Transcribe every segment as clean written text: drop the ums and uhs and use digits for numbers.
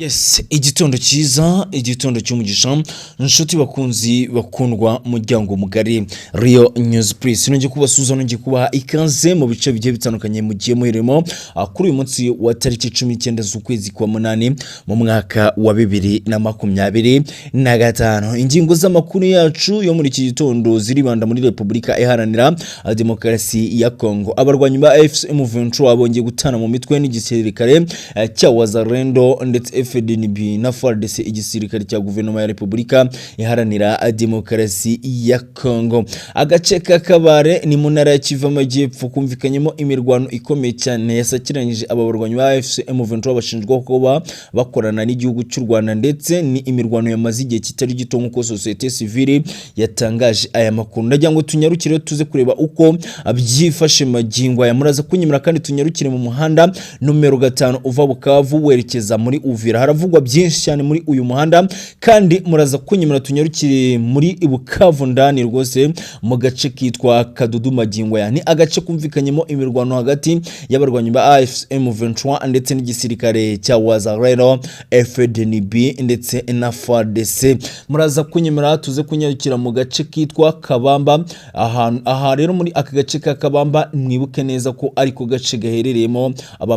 Yes, igitondo cy'umugisha inshuti bakunzi bakundwa muryango mugari Rio News Press nongeye kubasuza nongeye kubaha ikaze mu bice bigiye bitandukanye mu gihe muhiremo kuri uyu munsi wa tariki 19 z'ukwezi kwa munani mu mwaka wa 2025 ingingo z'amakuru yacu yo muri iki gitondo ziribanda muri Republika Iharanira Demokarasi ya Kongo. Abarwanyi ba AFC M23 bongeye gutana mu mitwe n'igisirikare cya Wazalendo ndetse FDNB na FARDC igisirikare cya guverinoma ya Republika Iharanira Demokarasi ya Kongo. Agace ka Kabare ni mu ntara ya Kivu Amajyepfo kumvikanyemo imirwano ikomeye cyane yasakiranyije aba barwanyi ba AFC M23 bashinjwa kuba bakorana n'igihugu cy'u Rwanda, ndetse ni imirwano yamaze igihe kitari gito nk'uko societe civile yatangaje aya makuru. Ndagira ngo tunyarukire tuze kureba uko abyifashe magingo aya. Muraza kunyimira kandi tunyarukire mu muhanda numero 5 uva Bukavu werekeza muri Uvira. Haravugwa byinshi cyane muri uyu muhanda kandi muraza kunyimira tunyarukire muri Bukavu ndani rwose mu gace kitwa Kadudu magingo ya. Ni agace kumvikanyemo imirwano hagati y'abarwanyi ba AFC M23 ndetse n'igisirikare cya Wazalendo FDNB ndetse na FARDC. Muraza kunyimira tuze kunyarukira mu gace kitwa Kabamba. Aha rero muri aka gace ka Kabamba mwibuke neza ko ariko gace gaherereyemo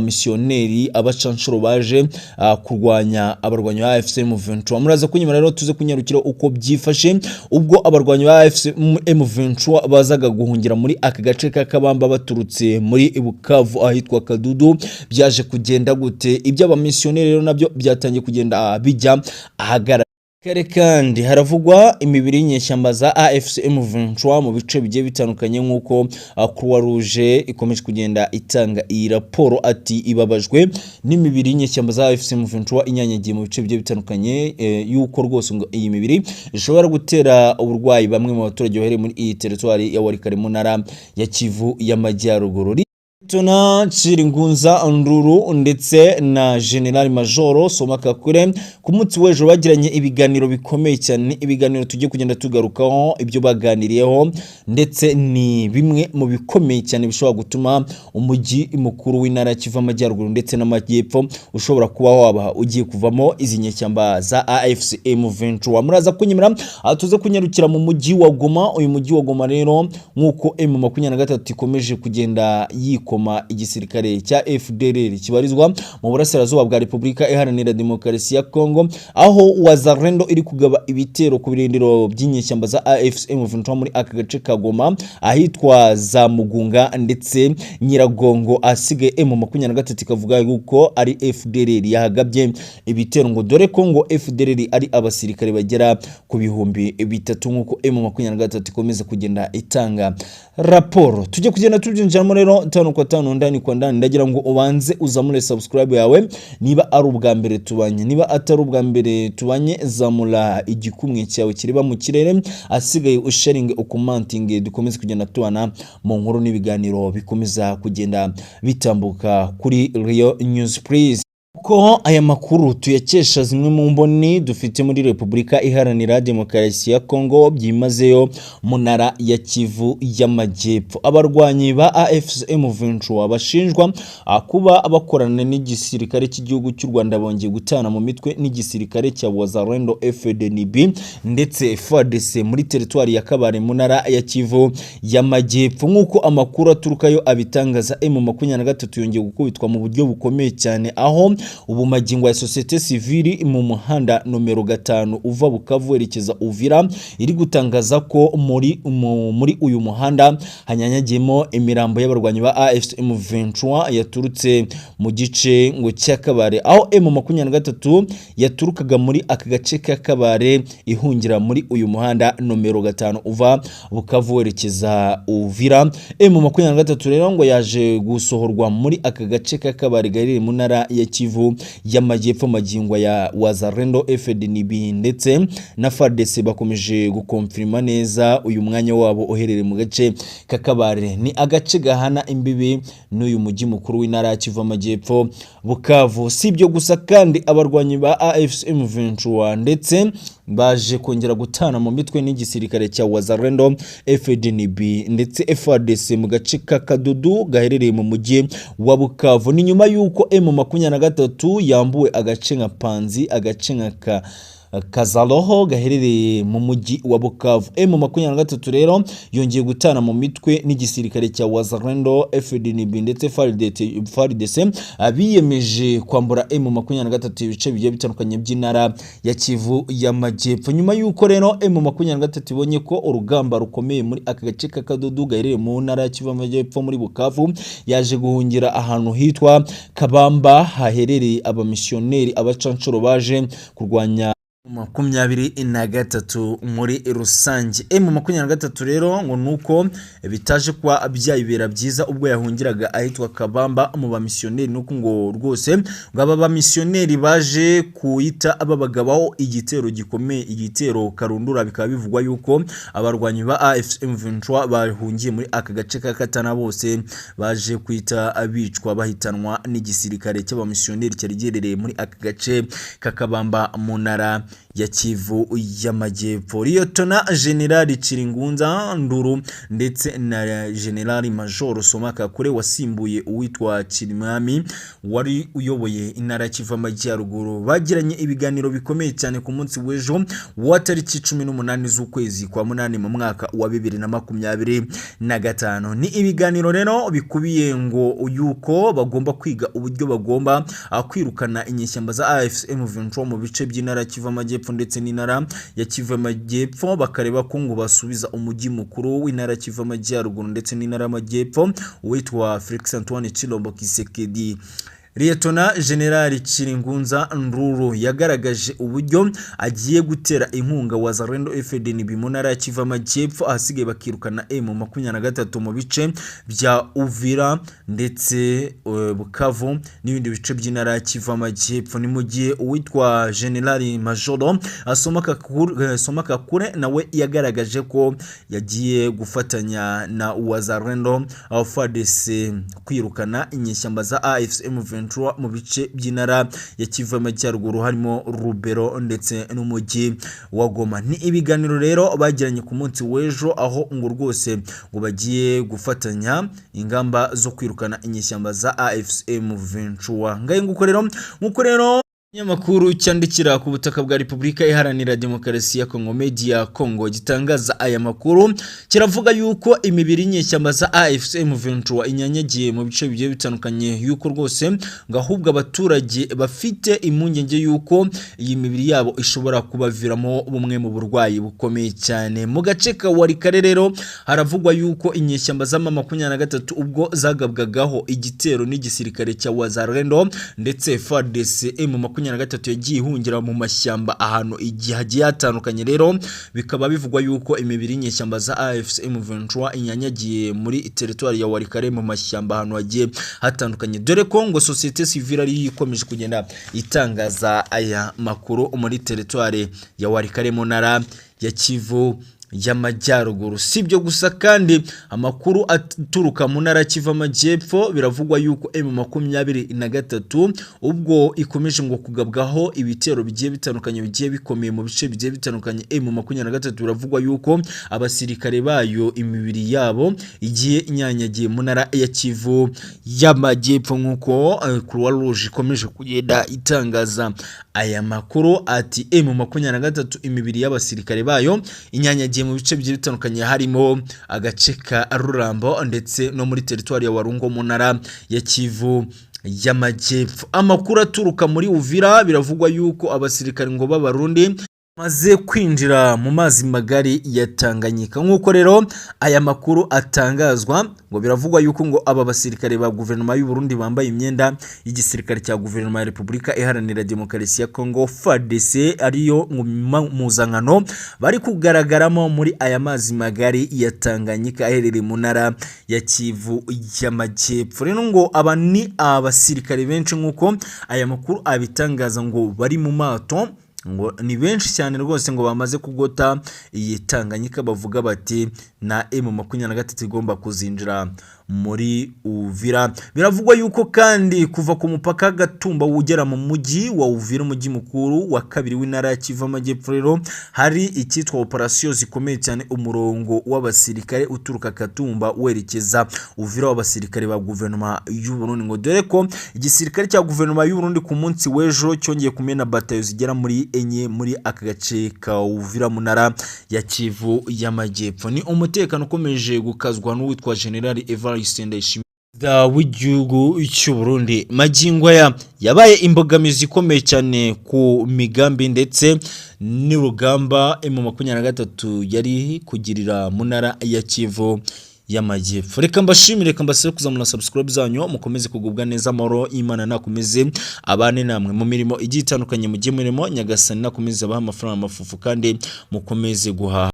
abamisiyoneri abacanshuro baje kurwanya abarwanyi ba AFC M23. Muraza kunyimira rero tuze kunyarukira uko byifashe ubwo abarwanyi ba AFC M23 bazaga guhungira muri aka gace ka Kabamba baturutse muri Bukavu ahitwa Kadudu. Byaje kugenda gute? Ibyo abamisiyoneri rero nabyo byatangiye kugenda bijya ahagara kare kandi haravugwa imibiri y'inyeshyamba za AFC M23 mu bice bigiye bitandukanye nk'uko Croix Rouge ikomeje kugenda itanga iyi raporo ati ibabajwe n'imibiri y'inyeshyamba za AFC M23 inyanyagiye mu bice bigiye bitandukanye yuko rwose ngo iyi mibiri ishobora gutera uburwayi bamwe mu baturage bahereye muri iyi territoire ya Warikare mu ntara ya Kivu y'Amajyaruguru. Tuna Chiringunza Nduru ndetse na General Majoro Soma Kakure ku munsi w'ejo bagiranye ibiganiro bikomeye cyane, ibiganiro tugiye kugenda tugarukaho ibyo baganiriyeho, ndetse ni bimwe mu bikomeye cyane bishobora gutuma umujyi mukuru w'intara Kivu Amajyaruguru ndetse n'Amajyepfo ushobora kuba waba ugiye kuvamo izi nyeshyamba za AFC M23. Muraza kunyimira tuze kunyarukira mu mujyi wa Goma. Uyu mujyi wa Goma rero nk'uko M23 ikomeje kugenda yikoma igisirikare cya FDLR kibarizwa mu burasirazuba bwa Republika Iharanira Demokarasi ya Kongo, aho Wazalendo iri kugaba ibitero ku birindiro by'inyeshyamba za AFC M23 muri aka gace ka Goma ahitwa za Mugunga ndetse Nyiragongo. Asigaye M23 ikavuga yuko ari FDLR yahagabye ibitero, ngo dore ko ngo FDLR ari abasirikare bagera ku bihumbi 3 nk'uko M23 ikomeza kugenda itanga raporo. Tujye kugenda tubyinjiramo rero tano kwa tano ndani kwa ndani. Ndagira ngo ubanze uzamure subscribe yawe niba ari ubwa mbere tubanye, niba atari ubwa mbere tubanye zamura igikumwe cyawe kiriba mu kirere, asigaye usharinge ukomentinge, dukomeze kugenda tubana mu nkuru n'ibiganiro bikomeza kugenda bitambuka kuri Rio News Press. Ko aya makuru tuyakesha zimwe mu mboni dufite muri Republika Iharanira Demokarasi ya Kongo byimazeyo mu ntara ya Kivu y'Amajyepfo. Abarwanyi ba AFC M23 bashinjwa kuba abakorana n'igisirikare cy'igihugu cy'u Rwanda bongeye gutana mu mitwe n'igisirikare cya Wazalendo FDNB ndetse FARDC muri territoire ya Kabare mu ntara ya Kivu y'Amajyepfo. Nk'uko amakuru aturukayo abitangaza, M23 yongeye gukubitwa mu buryo bukomeye cyane, aho ubu magingo ya societe civile mu muhanda numero 5 uva Bukavu werekeza Uvira iri gutangaza ko muri uyu muhanda hanyanyagiyemo imirambo y'abarwanyi ba AFC M23 yaturutse mu gice ngo cya Kabare, aho M23 yaturukaga muri aka gace ka Kabare ihungira muri uyu muhanda numero 5 uva Bukavu werekeza Uvira. M23 rero ngo yaje gusohorwa muri aka gace ka Kabare gaherereye mu ntara ya Kivu y'Amajyepfo magingo ya Wazalendo FDNB ndetse na FARDC bakomeje gukonfirma neza uyu mwanya wabo uherereye mu gace ka Kabare. Ni agace gahana imbibi n'uyu mujyi mukuru w'intara Kivu Amajyepfo Bukavu. Si ibyo gusa kandi abarwanyi ba AFC M23 ndetse baje kongera gutana mu mitwe n'igisirikare cya Wazalendo FDNB ndetse FARDC mu gace ka Kadudu gaherereye mu mujyi wa Bukavu. Ni nyuma yuko M23 yambuwe agace nka Panzi, agace nka Kazaloho gaherereye mu mujyi wa Bukavu. M23 rero yongeye gutana mu mitwe n'igisirikare cya Wazalendo FDNB ndetse FARDC abiyemeje kwambura M23 ibice bigiye bitandukanye by'intara ya Kivu y'Amajyepfo. Nyuma yuko rero M23 ibonye ko urugamba rukomeye muri aka gace ka Kadudu gaherereye mu ntara ya Kivu y'Amajyepfo muri Bukavu, yaje guhungira ahantu hitwa Kabamba haherereye abamisiyoneri abacancuro baje kurwanya 23 muri rusange. M23 rero ngo nuko bitaje kwa byayibera byiza ubwo yahungiraga ahitwa Kabamba mu bamisiyoneri, nuko ngo rwose ngo aba bamisiyoneri baje kuyita ababagabaho igitero gikomeye, igitero karundura. Bikaba bivugwa yuko abarwanyi ba AFC/M23 bahungiye muri aka gace ka Katana bose baje kwita abicwa bahitanwa n'igisirikare cy'abamisiyoneri cyarigerereye muri aka gace ka Kabamba mu ntara ya Kivu y'Amajyepfo. Liyetona General Chiringunza Nduru ndetse na General Major Somaka Kure wasimbuye uwitwa Chirimwami wari uyoboye intara ya Kivu y'Amajyaruguru bagiranye ibiganiro bikomeye cyane ku munsi w'ejo wa tariki 18 z'ukwezi kwa munani mu mwaka wa 2025. Ni ibiganiro rero bikubiye ngo yuko bagomba kwiga uburyo bagomba kwirukana inyeshyamba za AFC/M23 mu bice by'intara ya Kivu y'Amajyepfo ndetse n'intara ya Kivu y'Amajyepfo, bakareba ko ngo basubiza umujyi mukuru w'intara ya Kivu y'Amajyaruguru ndetse n'intara y'Amajyepfo witwa Felix Antoine Tshilombo Tshisekedi. Liyetona General Chiringunza Nduru yagaragaje uburyo agiye gutera inkunga Wazalendo FDNB mu ntara ya Kivu y'Amajyepfo ahasigaye bakirukana M23 mu bice bya Uvira ndetse Bukavu n'ibindi bice by'intara ya Kivu y'Amajyepfo. Ni mu gihe uwitwa General Major Somaka Kure nawe yagaragaje ko yagiye gufatanya na Wazalendo FARDC kwirukana inyeshyamba za AFC/M23 mu bice by'intara ya Kivu y'Amajyaruguru harimo Rubero ndetse n'umujyi wa Goma. Ni ibiganiro rero bagiranye ku munsi w'ejo aho ngo rwose ngo bagiye gufatanya ingamba zo kwirukana inyeshyamba za AFC/M23. Ngaye nguko rero Nyamakuru cyandikira ku butaka bwa Repubulika Iharanira Demokarasi ya Kongo Media Congo gitangaza aya makuru kiravuga yuko imibiri nyeshyamba za AFC/M23 inyanyagiye mu bice bigiye bitandukanye, yuko rwose ngahubwo abaturage bafite impungenge yuko iyi mibiri yabo ishobora kubaviramo bumwe mu burwayi bukomeye cyane. Mu gace ka Warikare rero haravugwa yuko inyeshyamba za M23 ubwo zagabwagaho igitero n'igisirikare cya Wazalendo ndetse FARDC M23 yagiye ihungira mu mashyamba ahantu igihe hagiye hatandukanye. Rero bikaba bivugwa yuko imibiri nyeshyamba za AFC/M23 inyanyagiye muri territoire ya Warikare mu mashyamba ahantu hagiye hatandukanye, dore ko ngo societe civile ari ikomeje kugenda itangaza aya makuru muri territoire ya Warikare mu ntara ya Kivu y'Amajyaruguru. Sibyo gusa kandi amakuru aturuka mu ntara ya Kivu y'Amajyepfo biravugwa yuko M23 ubwo ikomeje ngo kugabwaho ibitero bigiye bitandukanye bigiye bikomeye mu bice bigiye bitandukanye. M23 biravugwa yuko abasirikare bayo imibiri yabo igiye inyanyagiye mu ntara ya Kivu y'Amajyepfo, nkuko Croix Rouge ikomeje kugenda itangaza aya makuru ati M23 imibiri y'abasirikare bayo inyanyagiye mu bice bigiye bitandukanye harimo agace ka Rurambo ndetse no muri territoire ya Warungo mu ntara ya Kivu y'Amajyepfo. Amakuru aturuka muri Uvira biravugwa yuko abasirikare ngo b'Abarundi maze kwinjira mu mazi magari ya Tanganyika. Nkuko rero aya makuru atangazwa ngo biravugwa yuko ngo aba basirikare ba guverinoma y'u Burundi bambaye imyenda y'igisirikare cya guverinoma ya Repubulika Iharanira Demokarasi ya Kongo FARDC ariyo muzankano bari kugaragaramo muri aya mazi magari ya Tanganyika aherereye mu ntara ya Kivu y'Amajyepfo. Rero ngo aba ni abasirikare benshi nkuko aya makuru abitangaza ngo bari mu mato, ngo ni benshi cyane rwose ngo bamaze kugota iyi Tanganyika, bavuga bati na M23 igomba kuzinjira muri Uvira. Biravugwa yuko kandi kuva ku mupaka Gatumba ugera mu mujyi wa Uvira, umujyi mukuru wa kabiri w'intara ya Kivu Amajyepfo, rero hari icyitwa operasiyo zikomeye cyane, umurongo w'abasirikare uturuka Gatumba werekeza Uvira w'abasirikare ba guverinoma y'u Burundi, ngo dore ko igisirikare cya guverinoma y'u Burundi ku munsi w'ejo cyongeye kumena batayo zigera muri enye muri aka gace ka Uvira mu ntara ya Kivu y'Amajyepfo. Ni umutekano ukomeje gukazwa n'uwitwa General Evariste Ndayishimiye w'igihugu cy'u Burundi. Magingo yabaye imbogamizi ikomeye cyane ku migambi ndetse n'urugamba M23 yari kugirira mu ntara ya Kivu y'Amajyepfo. Reka mbashimire, reka mbasaba kuzamura subscribe zanyu, mukomeze kugubwa neza, amahoro Imana nakomeze abane namwe mu mirimo igiye itandukanye, mu gihe murimo Nyagasani nakomeze abaha amafaranga amafufu kandi mukomeze guhaha.